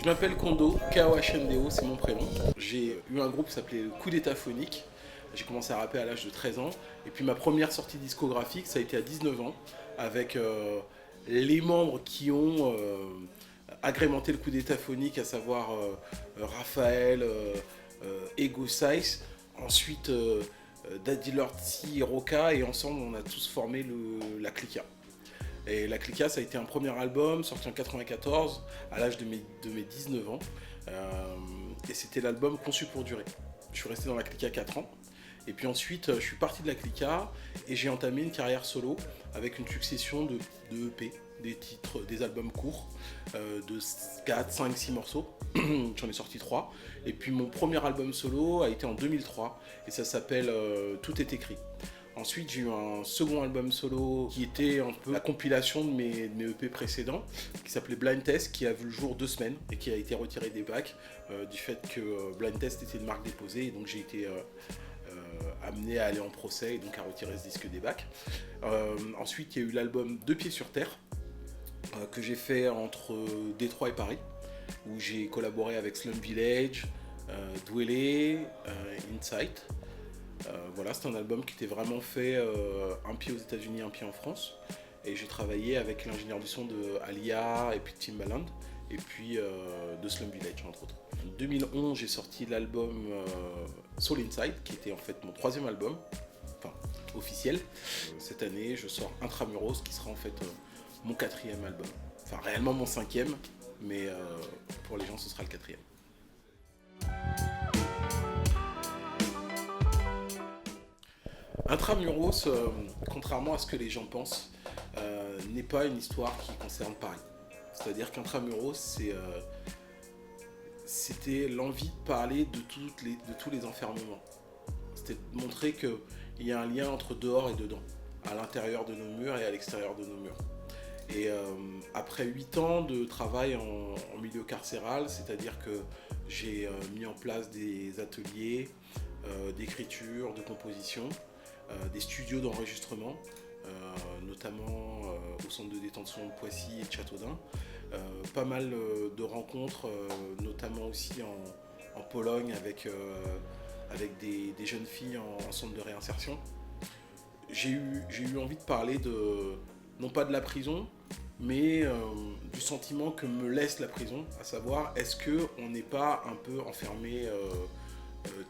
Je m'appelle Kondo, K-O-H-N-D-O, c'est mon prénom. J'ai eu un groupe qui s'appelait le Coup d'État Phonique. J'ai commencé à rapper à l'âge de 13 ans. Et puis ma première sortie discographique, ça a été à 19 ans, avec les membres qui ont agrémenté le Coup d'État Phonique, à savoir Raphaël, Ego Size, ensuite Daddy Lord C, Roca, et ensemble on a tous formé la Clica. Et La Clica, ça a été un premier album sorti en 94, à l'âge de mes 19 ans. Et c'était l'album conçu pour durer. Je suis resté dans La Clica 4 ans. Et puis ensuite, je suis parti de La Clica et j'ai entamé une carrière solo avec une succession de EP, des titres, des albums courts, de 4, 5, 6 morceaux. J'en ai sorti 3. Et puis mon premier album solo a été en 2003 et ça s'appelle Tout est écrit. Ensuite, j'ai eu un second album solo qui était un peu la compilation de mes EP précédents, qui s'appelait Blind Test, qui a vu le jour 2 semaines et qui a été retiré des bacs du fait que Blind Test était une marque déposée, et donc j'ai été amené à aller en procès et donc à retirer ce disque des bacs. Ensuite, il y a eu l'album Deux pieds sur terre, que j'ai fait entre Détroit et Paris, où j'ai collaboré avec Slum Village, Dwele, Insight. Voilà, c'est un album qui était vraiment fait un pied aux États-Unis, un pied en France. Et j'ai travaillé avec l'ingénieur du son de Alia et puis Timbaland, et puis de Slum Village entre autres. En 2011, j'ai sorti l'album Soul Inside, qui était en fait mon troisième album, enfin officiel. Cette année, je sors Intramuros, qui sera en fait mon quatrième album. Enfin, réellement mon cinquième, mais pour les gens, ce sera le quatrième. Intramuros, contrairement à ce que les gens pensent, n'est pas une histoire qui concerne Paris. C'est-à-dire qu'Intramuros, c'était l'envie de parler de tous les enfermements. C'était de montrer qu'il y a un lien entre dehors et dedans, à l'intérieur de nos murs et à l'extérieur de nos murs. Et après 8 ans de travail en milieu carcéral, c'est-à-dire que j'ai mis en place des ateliers d'écriture, de composition, des studios d'enregistrement, notamment au centre de détention de Poissy et de Châteaudun. Pas mal de rencontres, notamment aussi en Pologne avec des jeunes filles en centre de réinsertion. J'ai eu envie de parler non pas de la prison, mais du sentiment que me laisse la prison, à savoir, est-ce qu'on n'est pas un peu enfermés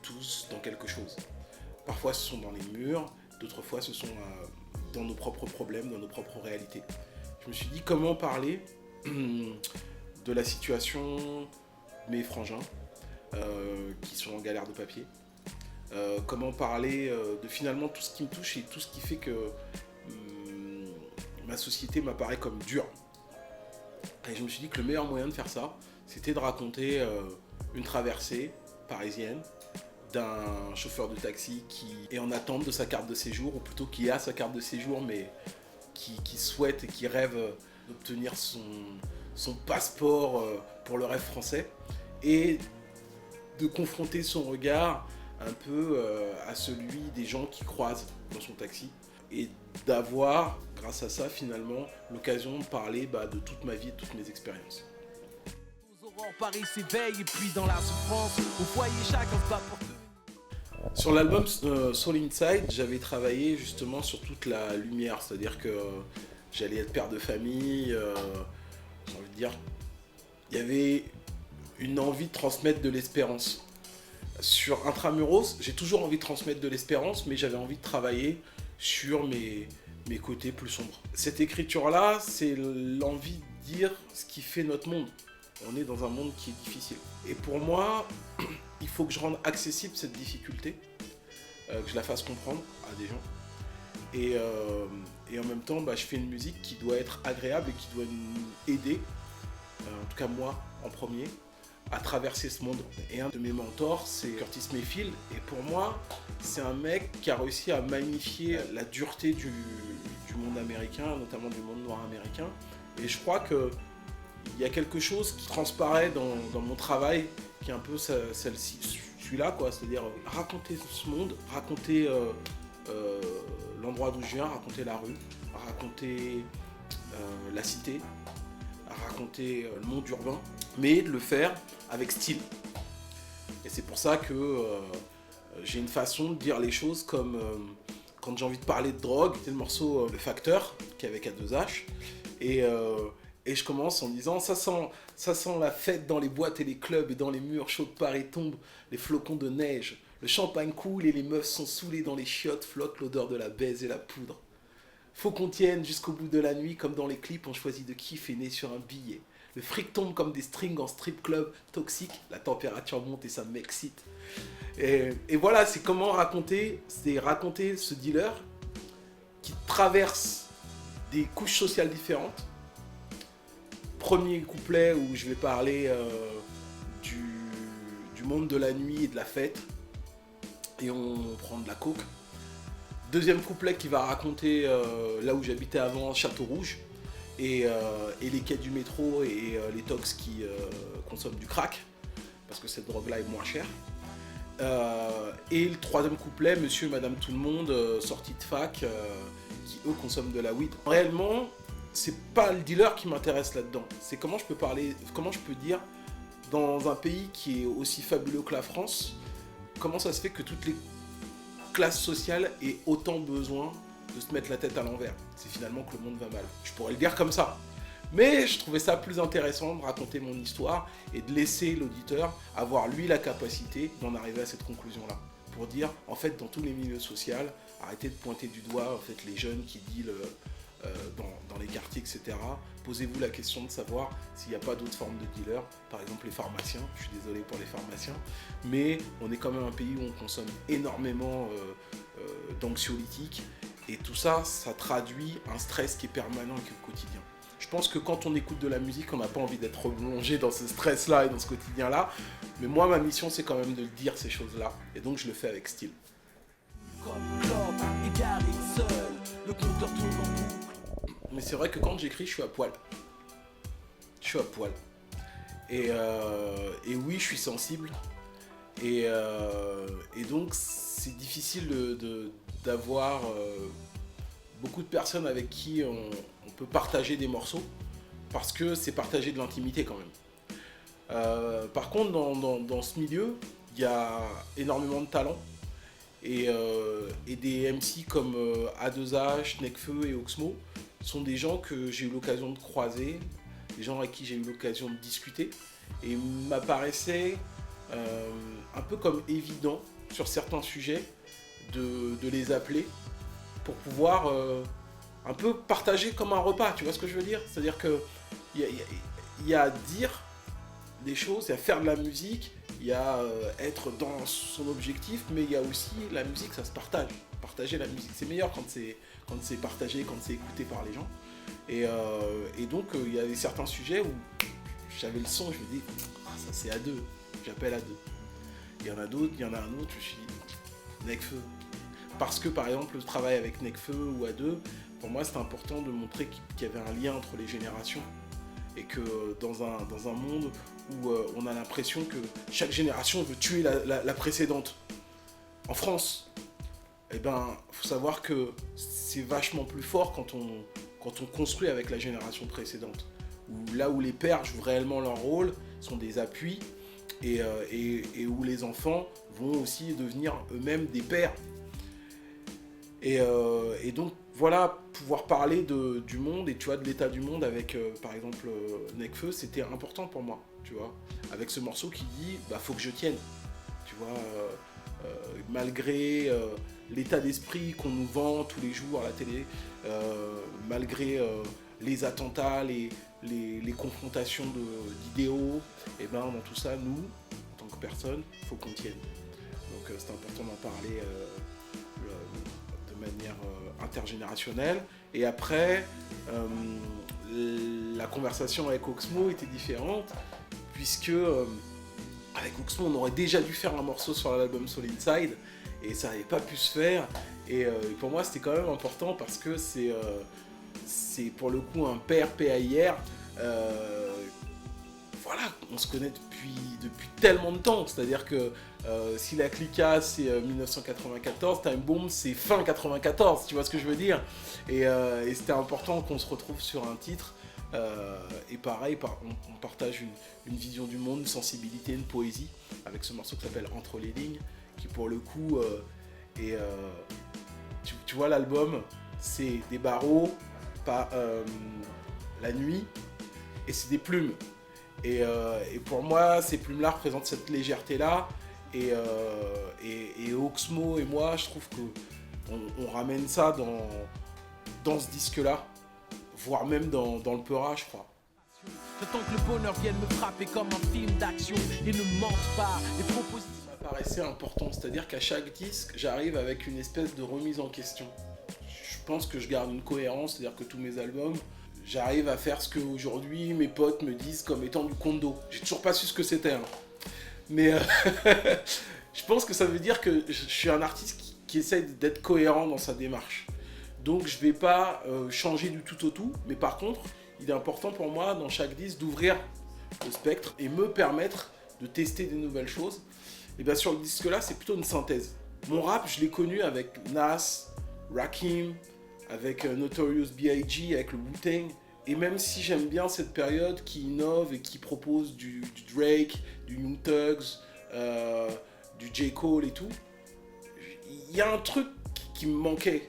tous dans quelque chose. Parfois ce sont dans les murs, d'autres fois ce sont dans nos propres problèmes, dans nos propres réalités. Je me suis dit comment parler de la situation de mes frangins qui sont en galère de papier. Comment parler de finalement tout ce qui me touche et tout ce qui fait que ma société m'apparaît comme dure. Et je me suis dit que le meilleur moyen de faire ça, c'était de raconter une traversée parisienne d'un chauffeur de taxi qui est en attente de sa carte de séjour, ou plutôt qui a sa carte de séjour, mais qui souhaite et qui rêve d'obtenir son passeport pour le rêve français, et de confronter son regard un peu à celui des gens qui croisent dans son taxi, et d'avoir, grâce à ça, finalement, l'occasion de parler de toute ma vie et de toutes mes expériences. Paris s'éveille et puis dans la souffrance, au foyer chacun se bat pour tout. Sur l'album Soul Inside, j'avais travaillé justement sur toute la lumière, c'est-à-dire que j'allais être père de famille, j'ai envie de dire, il y avait une envie de transmettre de l'espérance. Sur Intramuros, j'ai toujours envie de transmettre de l'espérance, mais j'avais envie de travailler sur mes côtés plus sombres. Cette écriture-là, c'est l'envie de dire ce qui fait notre monde. On est dans un monde qui est difficile. Et pour moi, il faut que je rende accessible cette difficulté, que je la fasse comprendre à des gens. Et en même temps, je fais une musique qui doit être agréable et qui doit nous aider, en tout cas moi en premier, à traverser ce monde. Et un de mes mentors, c'est Curtis Mayfield. Et pour moi, c'est un mec qui a réussi à magnifier la dureté du monde américain, notamment du monde noir américain. Et je crois que il y a quelque chose qui transparaît dans mon travail, qui est un peu celui-là, quoi. C'est-à-dire raconter ce monde, raconter l'endroit d'où je viens, raconter la rue, raconter la cité, raconter le monde urbain, mais de le faire avec style. Et c'est pour ça que j'ai une façon de dire les choses comme quand j'ai envie de parler de drogue, c'est le morceau Le Facteur, qui est avec A2H, et je commence en disant ça sent la fête dans les boîtes et les clubs et dans les murs chauds de Paris tombent les flocons de neige, le champagne coule et les meufs sont saoulées dans les chiottes, flotte l'odeur de la baise et la poudre. Faut qu'on tienne jusqu'au bout de la nuit, comme dans les clips, on choisit de kiffer né sur un billet. Le fric tombe comme des strings en strip club toxique, la température monte et ça m'excite. Et voilà, c'est comment raconter ce dealer qui traverse des couches sociales différentes. Premier couplet où je vais parler du monde de la nuit et de la fête, et on prend de la coke. Deuxième couplet qui va raconter là où j'habitais avant, Château Rouge, et les quais du métro et les tox qui consomment du crack, parce que cette drogue-là est moins chère. Et le troisième couplet, monsieur et madame tout le monde, sortis de fac, qui eux consomment de la weed. Réellement, c'est pas le dealer qui m'intéresse là-dedans, c'est comment je peux dire, dans un pays qui est aussi fabuleux que la France, comment ça se fait que toutes les classes sociales aient autant besoin de se mettre la tête à l'envers. C'est finalement que le monde va mal. Je pourrais le dire comme ça. Mais je trouvais ça plus intéressant de raconter mon histoire et de laisser l'auditeur avoir lui la capacité d'en arriver à cette conclusion-là. Pour dire, en fait, dans tous les milieux sociaux, arrêtez de pointer du doigt en fait, les jeunes qui dealent dans les quartiers, etc. Posez-vous la question de savoir s'il n'y a pas d'autres formes de dealers, par exemple les pharmaciens, je suis désolé pour les pharmaciens, mais on est quand même un pays où on consomme énormément d'anxiolytiques, et tout ça, ça traduit un stress qui est permanent et qui est au quotidien. Je pense que quand on écoute de la musique, on n'a pas envie d'être replongé dans ce stress-là et dans ce quotidien-là, mais moi, ma mission, c'est quand même de le dire, ces choses-là, et donc je le fais avec style. Mais c'est vrai que quand j'écris, je suis à poil. Et oui, je suis sensible. Et donc, c'est difficile d'avoir beaucoup de personnes avec qui on peut partager des morceaux, parce que c'est partager de l'intimité quand même. Par contre, dans ce milieu, il y a énormément de talent. Et des MC comme A2H, Nekfeu et Oxmo sont des gens que j'ai eu l'occasion de croiser, des gens avec qui j'ai eu l'occasion de discuter, et il m'apparaissait un peu comme évident sur certains sujets de les appeler pour pouvoir un peu partager comme un repas, tu vois ce que je veux dire? C'est-à-dire qu'il y a à dire des choses, il y a faire de la musique, il y a être dans son objectif, mais il y a aussi la musique, ça se partage. Partager la musique, c'est meilleur quand c'est partagé, quand c'est écouté par les gens. Et donc, il y avait certains sujets où j'avais le son, je me dis, ah, ça c'est à deux, j'appelle à deux. Il y en a d'autres, il y en a un autre, je me suis dit, Nekfeu. Parce que par exemple, le travail avec Nekfeu ou à deux, pour moi c'était important de montrer qu'il y avait un lien entre les générations. Et que dans un monde où on a l'impression que chaque génération veut tuer la précédente. En France, eh ben, faut savoir que c'est vachement plus fort quand on construit avec la génération précédente. Là où les pères jouent réellement leur rôle, sont des appuis, et où les enfants vont aussi devenir eux-mêmes des pères. Et donc, voilà, pouvoir parler du monde et tu vois, de l'état du monde avec, par exemple, Nekfeu, c'était important pour moi, tu vois. Avec ce morceau qui dit, bah, faut que je tienne, tu vois, malgré l'état d'esprit qu'on nous vend tous les jours à la télé, malgré les attentats, les confrontations d'idéaux, et ben dans tout ça, nous, en tant que personne, faut qu'on tienne. Donc c'est important d'en parler de manière intergénérationnelle. Et après, la conversation avec Oxmo était différente, puisque avec Oxmo, on aurait déjà dû faire un morceau sur l'album Soul Inside, et ça n'avait pas pu se faire. Et pour moi, c'était quand même important, parce que c'est pour le coup un père PAIR. Voilà, on se connaît depuis tellement de temps, c'est-à-dire que si la Clica c'est 1994, Time Bomb c'est fin 94, tu vois ce que je veux dire, et c'était important qu'on se retrouve sur un titre Et pareil, on partage une vision du monde, une sensibilité, une poésie, avec ce morceau qui s'appelle Entre les lignes, qui pour le coup est... tu vois l'album, c'est des barreaux, pas la nuit, et c'est des plumes. Et pour moi, ces plumes-là représentent cette légèreté-là. Et Oxmo et moi, je trouve qu'on ramène ça dans ce disque-là, voire même dans le Peura, je crois. J'attends que le bonheur vienne me frapper comme un film d'action et ne mente pas. Les propositions. Ça me paraissait important, c'est-à-dire qu'à chaque disque, j'arrive avec une espèce de remise en question. Je pense que je garde une cohérence, c'est-à-dire que tous mes albums, j'arrive à faire ce qu'aujourd'hui mes potes me disent comme étant du kondo. J'ai toujours pas su ce que c'était, hein. Mais je pense que ça veut dire que je suis un artiste qui essaie d'être cohérent dans sa démarche. Donc je vais pas changer du tout au tout, mais par contre, il est important pour moi dans chaque disque d'ouvrir le spectre et me permettre de tester des nouvelles choses. Et bien sur le disque là, c'est plutôt une synthèse. Mon rap, je l'ai connu avec Nas, Rakim, avec Notorious B.I.G., avec le Wu-Tang. Et même si j'aime bien cette période qui innove et qui propose du Drake, du Young Thugs, du J. Cole et tout, il y a un truc qui me manquait.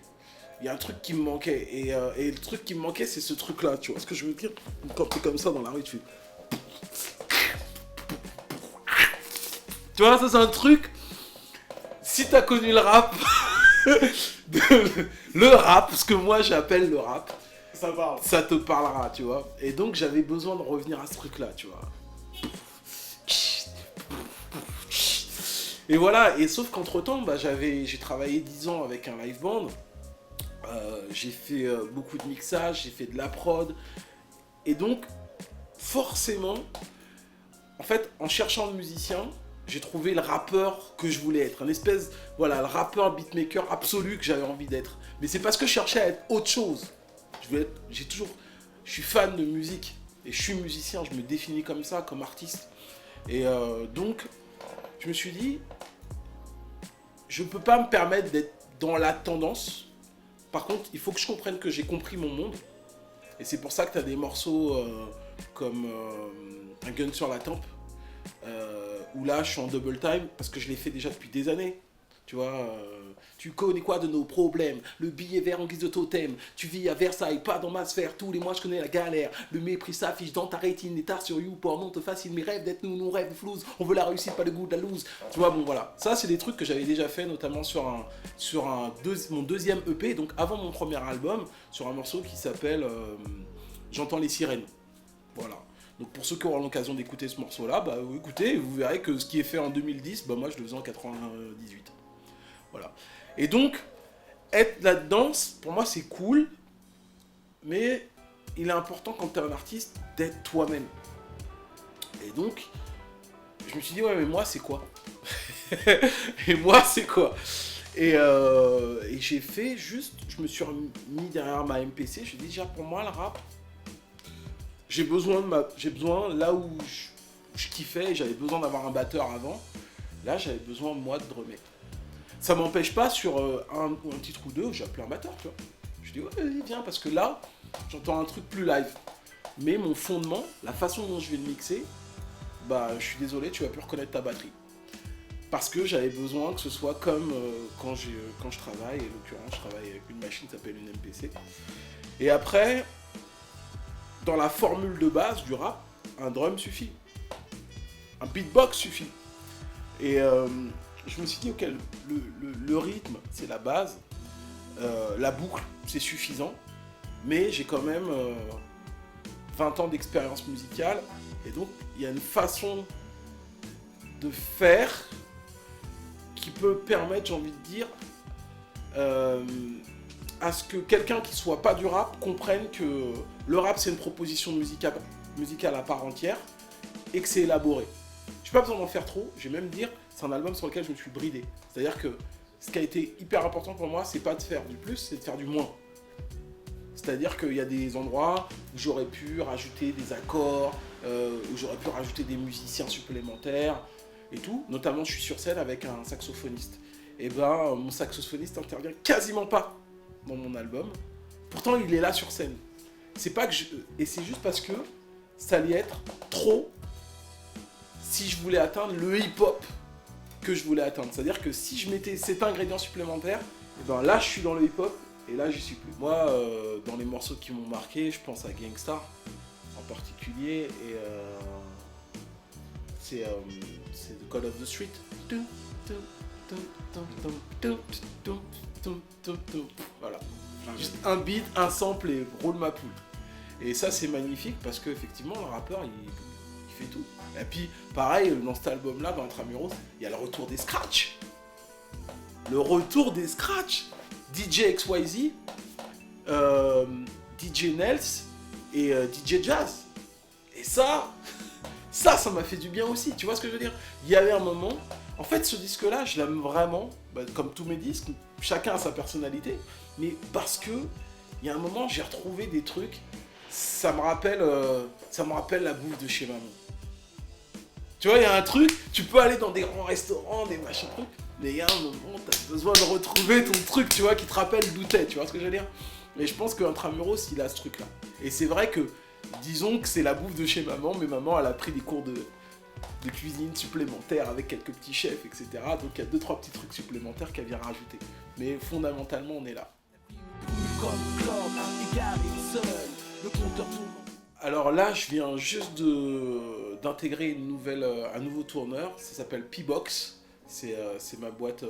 Il y a un truc qui me manquait. Et le truc qui me manquait, c'est ce truc-là. Tu vois ce que je veux dire? Quand t'es comme ça dans la rue, tu fais... Tu vois, ça c'est un truc... Si t'as connu le rap... le rap, ce que moi j'appelle le rap... Ça te parlera, tu vois. Et donc j'avais besoin de revenir à ce truc-là, tu vois. Et voilà, et sauf qu'entre-temps, bah, j'ai travaillé 10 ans avec un live band. J'ai fait beaucoup de mixage, j'ai fait de la prod. Et donc, forcément, en fait, en cherchant le musicien, j'ai trouvé le rappeur que je voulais être. Un espèce, voilà, le rappeur beatmaker absolu que j'avais envie d'être. Mais c'est parce que je cherchais à être autre chose. Je suis fan de musique et je suis musicien, je me définis comme ça, comme artiste. Et donc, je me suis dit, je ne peux pas me permettre d'être dans la tendance. Par contre, il faut que je comprenne que j'ai compris mon monde. Et c'est pour ça que tu as des morceaux comme Un gun sur la tempe, où là, je suis en double time, parce que je l'ai fait déjà depuis des années. Tu vois, tu connais quoi de nos problèmes? Le billet vert en guise de totem. Tu vis à Versailles, pas dans ma sphère. Tous les mois, je connais la galère. Le mépris s'affiche dans ta rétine. Les tares sur YouPorn, non te fascine. Mes rêves d'être nous, nos rêves floues. On veut la réussite, pas le goût de la loose. Tu vois, bon voilà. Ça, c'est des trucs que j'avais déjà fait, notamment sur mon deuxième EP, donc avant mon premier album, sur un morceau qui s'appelle J'entends les sirènes. Voilà. Donc pour ceux qui auront l'occasion d'écouter ce morceau-là, bah écoutez, vous verrez que ce qui est fait en 2010, bah moi je le faisais en 98. Voilà. Et donc, être là-dedans, pour moi, c'est cool, mais il est important quand tu es un artiste d'être toi-même. Et donc, je me suis dit, ouais, mais moi, c'est quoi? Et moi, c'est quoi? Et j'ai fait juste, je me suis mis derrière ma MPC, je me suis dit, déjà, pour moi, le rap, j'ai besoin, là où je kiffais, j'avais besoin d'avoir un batteur avant, là, j'avais besoin, moi, de drummer. Ça m'empêche pas sur un titre ou deux, j'ai appelé un batteur, tu vois. Je dis, ouais, vas-y, viens, parce que là, j'entends un truc plus live. Mais mon fondement, la façon dont je vais le mixer, bah, je suis désolé, tu vas plus reconnaître ta batterie. Parce que j'avais besoin que ce soit comme quand je travaille, et en l'occurrence, je travaille avec une machine qui s'appelle une MPC. Et après, dans la formule de base du rap, un drum suffit. Un beatbox suffit. Et je me suis dit, ok, le rythme, c'est la base. La boucle, c'est suffisant. Mais j'ai quand même 20 ans d'expérience musicale. Et donc, il y a une façon de faire qui peut permettre, j'ai envie de dire, à ce que quelqu'un qui ne soit pas du rap comprenne que le rap, c'est une proposition musicale à part entière et que c'est élaboré. Je n'ai pas besoin d'en faire trop, je vais même dire, c'est un album sur lequel je me suis bridé. C'est-à-dire que ce qui a été hyper important pour moi, c'est pas de faire du plus, c'est de faire du moins. C'est-à-dire qu'il y a des endroits où j'aurais pu rajouter des accords, où j'aurais pu rajouter des musiciens supplémentaires et tout. Notamment, je suis sur scène avec un saxophoniste. Et ben, mon saxophoniste intervient quasiment pas dans mon album. Pourtant, il est là sur scène. c'est pas que et c'est juste parce que ça allait être trop si je voulais atteindre le hip-hop que je voulais atteindre. C'est-à-dire que si je mettais cet ingrédient supplémentaire, et ben là je suis dans le hip-hop et là j'y suis plus. Moi, dans les morceaux qui m'ont marqué, je pense à Gangstar en particulier et c'est The Call of the Street. Voilà. Juste un beat, un sample et roule ma poule. Et ça c'est magnifique parce que effectivement le rappeur il fait tout. Et puis pareil dans cet album là, dans Intramuros, il y a le retour des scratchs. Le retour des scratchs. DJ XYZ, DJ Nels et DJ Jazz. Et ça m'a fait du bien aussi, tu vois ce que je veux dire? Il y avait un moment, en fait ce disque là je l'aime vraiment, comme tous mes disques, chacun a sa personnalité, mais parce que il y a un moment j'ai retrouvé des trucs, ça me rappelle la bouffe de chez maman. Tu vois, il y a un truc, tu peux aller dans des grands restaurants, des machins trucs, mais il y a un moment, t'as besoin de retrouver ton truc, tu vois, qui te rappelle d'où t'es, tu vois ce que je veux dire? Mais je pense qu'Intramuros, il a ce truc-là. Et c'est vrai que, disons que c'est la bouffe de chez maman, mais maman, elle a pris des cours de cuisine supplémentaires avec quelques petits chefs, etc. Donc il y a 2-3 petits trucs supplémentaires qu'elle vient rajouter. Mais fondamentalement, on est là. Alors là, je viens juste d'intégrer un nouveau tourneur, ça s'appelle P-Box. C'est ma boîte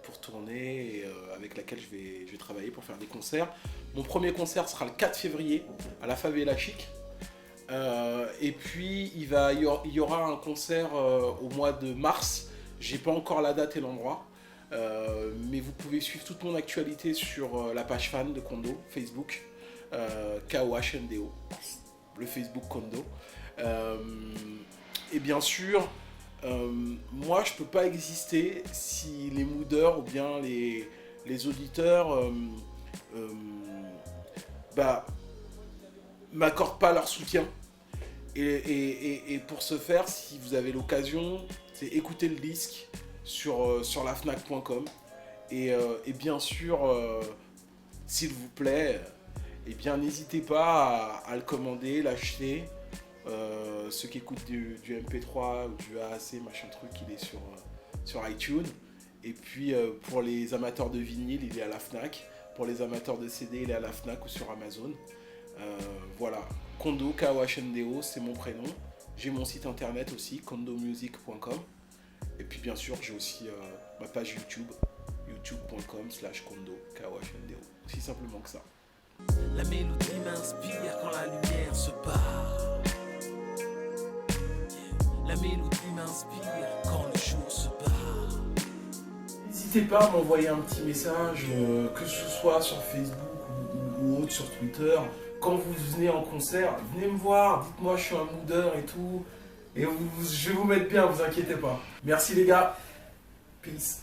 pour tourner et avec laquelle je vais travailler pour faire des concerts. Mon premier concert sera le 4 février à la Favela Chic. Et puis il y aura un concert au mois de mars. J'ai pas encore la date et l'endroit. Mais vous pouvez suivre toute mon actualité sur la page fan de Kondo, Facebook, KOHNDO, le Facebook Kondo. Et bien sûr, moi je peux pas exister si les mooders ou bien les auditeurs m'accordent pas leur soutien. Et pour ce faire, si vous avez l'occasion, c'est écouter le disque sur lafnac.com et bien sûr, s'il vous plaît, eh bien n'hésitez pas à le commander, l'acheter. Ceux qui écoutent du MP3 ou du AAC, machin truc, il est sur iTunes. Et puis pour les amateurs de vinyle, il est à la Fnac. Pour les amateurs de CD, il est à la Fnac ou sur Amazon. Voilà, Kondo, KOHNDO, c'est mon prénom. J'ai mon site internet aussi, kondomusic.com. Et puis bien sûr, j'ai aussi ma page YouTube, youtube.com/kondo, KOHNDO. Aussi simplement que ça. La mélodie m'inspire quand la lumière se part. La mélodie m'inspire quand le jour se part. N'hésitez pas à m'envoyer un petit message, que ce soit sur Facebook ou autre, sur Twitter. Quand vous venez en concert, venez me voir, dites-moi je suis un moodeur et tout. Et je vais vous mettre bien, vous inquiétez pas. Merci les gars. Peace.